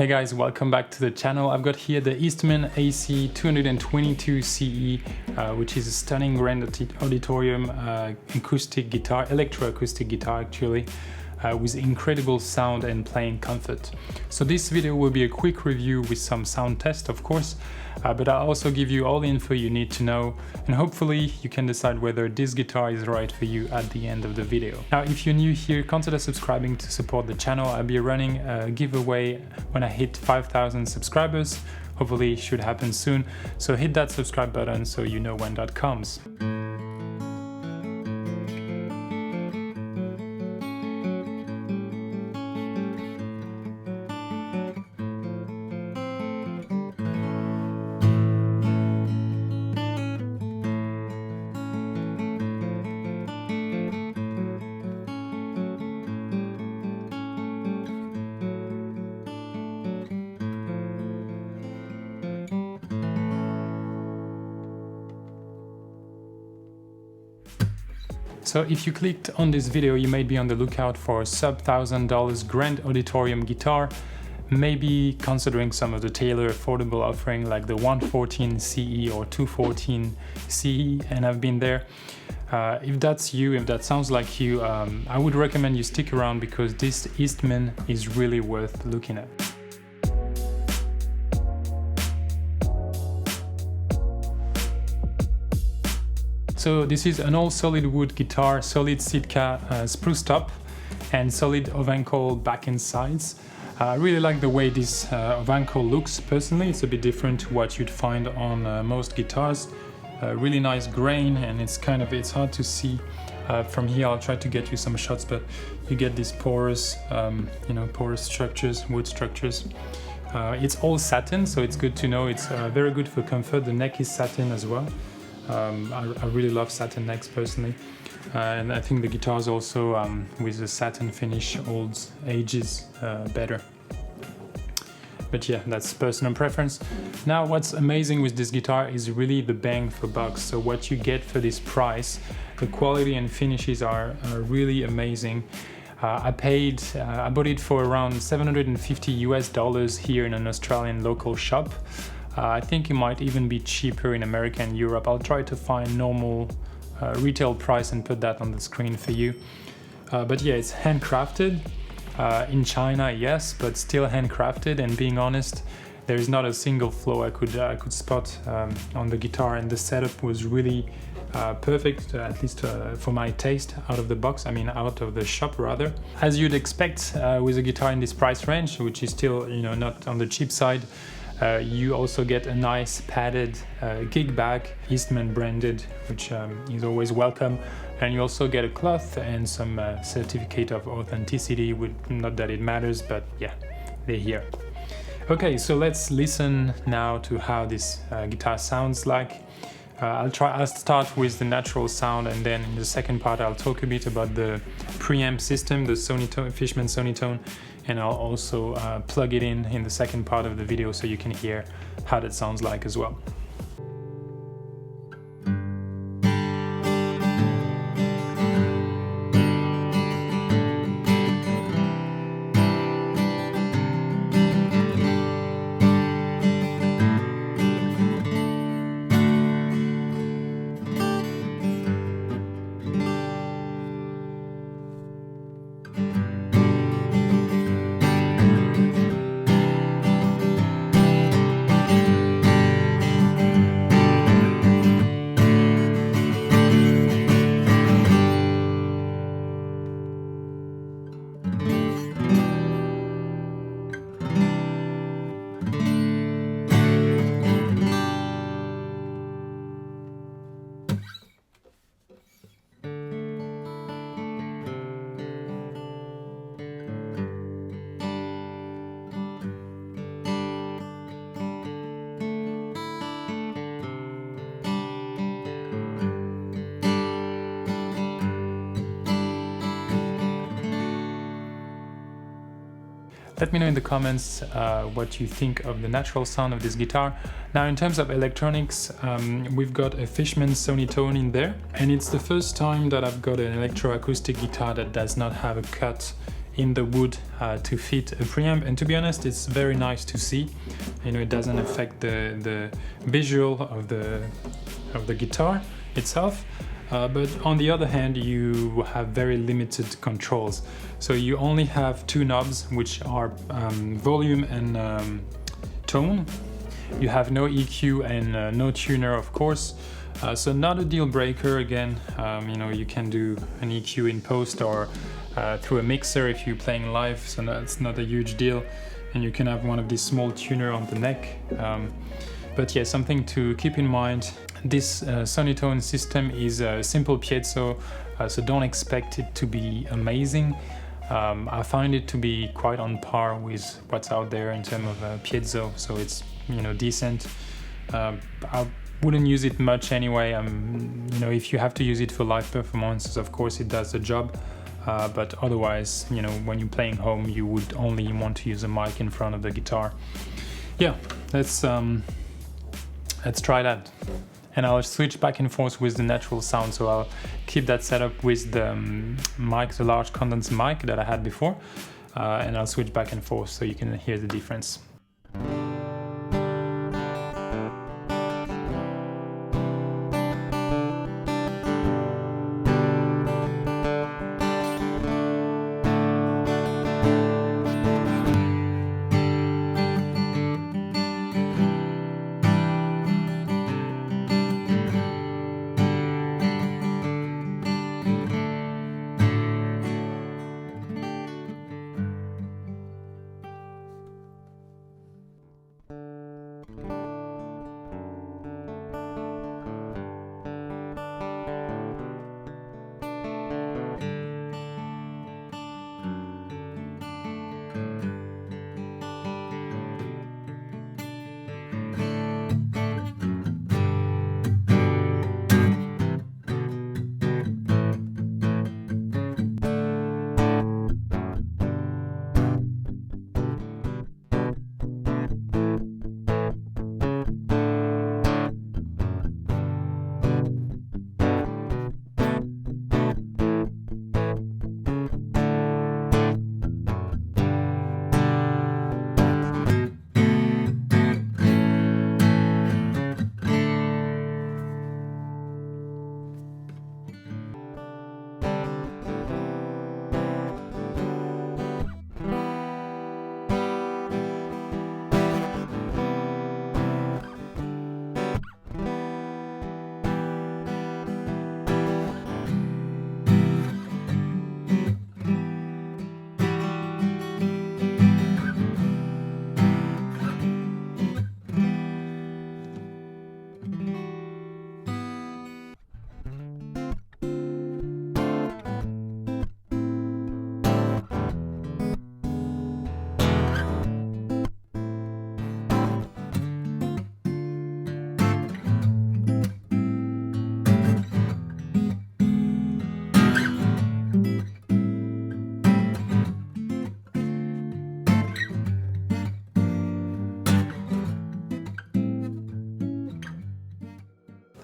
Hey guys, welcome back to the channel. I've got here the Eastman AC222CE, which is a stunning grand auditorium acoustic guitar, electro-acoustic guitar actually, with incredible sound and playing comfort. So this video will be a quick review with some sound test, of course, but I'll also give you all the info you need to know, and hopefully you can decide whether this guitar is right for you at the end of the video. Now, if you're new here, consider subscribing to support the channel. I'll be running a giveaway when I hit 5,000 subscribers. Hopefully it should happen soon, so hit that subscribe button so you know when that comes. So if you clicked on this video, you may be on the lookout for a sub $1,000 grand auditorium guitar, maybe considering some of the Taylor affordable offering like the 114 CE or 214 CE, and I've been there. If that's you, if that sounds like you, I would recommend you stick around because this Eastman is really worth looking at. So this is an all solid wood guitar, solid Sitka spruce top and solid Ovancol back and sides. I really like the way this Ovancol looks personally. It's a bit different to what you'd find on most guitars. Really nice grain, and it's hard to see from here. I'll try to get you some shots, but you get these porous, porous structures, wood structures. It's all satin, so it's good to know. It's very good for comfort. The neck is satin as well. I really love satin necks personally, and I think the guitars also with the satin finish ages better. But yeah, that's personal preference. Now, what's amazing with this guitar is really the bang for buck. So what you get for this price, the quality and finishes are really amazing. I bought it for around $750 here in an Australian local shop. I think it might even be cheaper in America and Europe. I'll try to find normal retail price and put that on the screen for you. But yeah, it's handcrafted. In China, yes, but still handcrafted, and being honest, there is not a single flaw I could spot on the guitar, and the setup was really perfect, at least for my taste, out of the box, out of the shop rather. As you'd expect with a guitar in this price range, which is still not on the cheap side, you also get a nice padded gig bag, Eastman branded, which is always welcome. And you also get a cloth and some certificate of authenticity, not that it matters, but yeah, they're here. Okay, so let's listen now to how this guitar sounds like. I'll start with the natural sound, and then in the second part I'll talk a bit about the preamp system, the Fishman Sonitone, and I'll also plug it in the second part of the video so you can hear how that sounds like as well. Let me know in the comments what you think of the natural sound of this guitar. Now, in terms of electronics, we've got a Fishman Sonitone in there, and it's the first time that I've got an electro-acoustic guitar that does not have a cut in the wood to fit a preamp, and to be honest, it's very nice to see. You know, it doesn't affect the visual of the guitar itself. But on the other hand, you have very limited controls. So you only have two knobs, which are volume and tone. You have no EQ and no tuner, of course. So not a deal breaker. Again, you know, you can do an EQ in post or through a mixer if you're playing live, so that's not a huge deal. And you can have one of these small tuner on the neck. But yeah, something to keep in mind. This Sonitone system is a simple piezo, so don't expect it to be amazing. I find it to be quite on par with what's out there in terms of piezo, so it's, you know, decent. I wouldn't use it much anyway. You know, if you have to use it for live performances, of course it does the job. But otherwise, you know, when you're playing home, you would only want to use a mic in front of the guitar. Yeah, let's try that. And I'll switch back and forth with the natural sound, so I'll keep that setup with the mic, the large condenser mic that I had before, and I'll switch back and forth so you can hear the difference.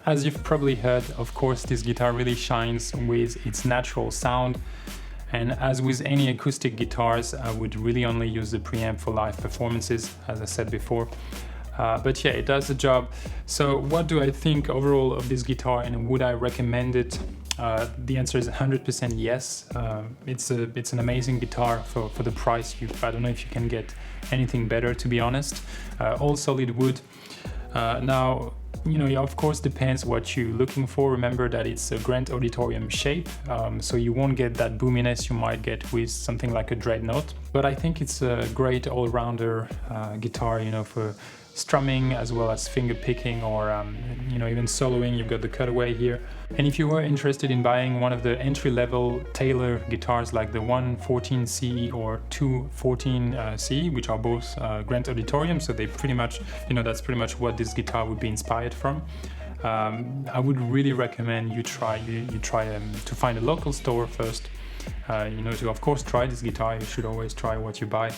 As you've probably heard, of course, this guitar really shines with its natural sound. And as with any acoustic guitars, I would really only use the preamp for live performances, as I said before. But yeah, it does the job. So what do I think overall of this guitar, and would I recommend it? The answer is 100% yes. It's an amazing guitar for the price. I don't know if you can get anything better, to be honest. All solid wood. Now, you know, it of course depends what you're looking for. Remember that it's a Grand Auditorium shape, so you won't get that boominess you might get with something like a Dreadnought. But I think it's a great all-rounder guitar, you know, for strumming as well as finger picking, or you know, even soloing. You've got the cutaway here. And if you were interested in buying one of the entry-level Taylor guitars like the 114CE or 214CE, which are both Grand Auditorium, so they pretty much, you know, that's pretty much what this guitar would be inspired from. I would really recommend you try to find a local store first. You know, to of course try this guitar. You should always try what you buy.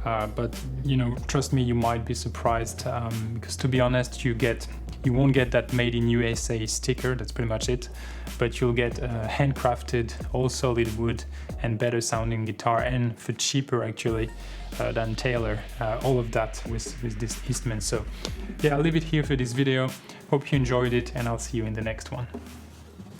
But you know, trust me, you might be surprised, because to be honest, you get You won't get that made in USA sticker, that's pretty much it, but you'll get a handcrafted, all solid wood and better sounding guitar, and for cheaper actually than Taylor, all of that with this Eastman. So yeah, I'll leave it here for this video. Hope you enjoyed it, and I'll see you in the next one.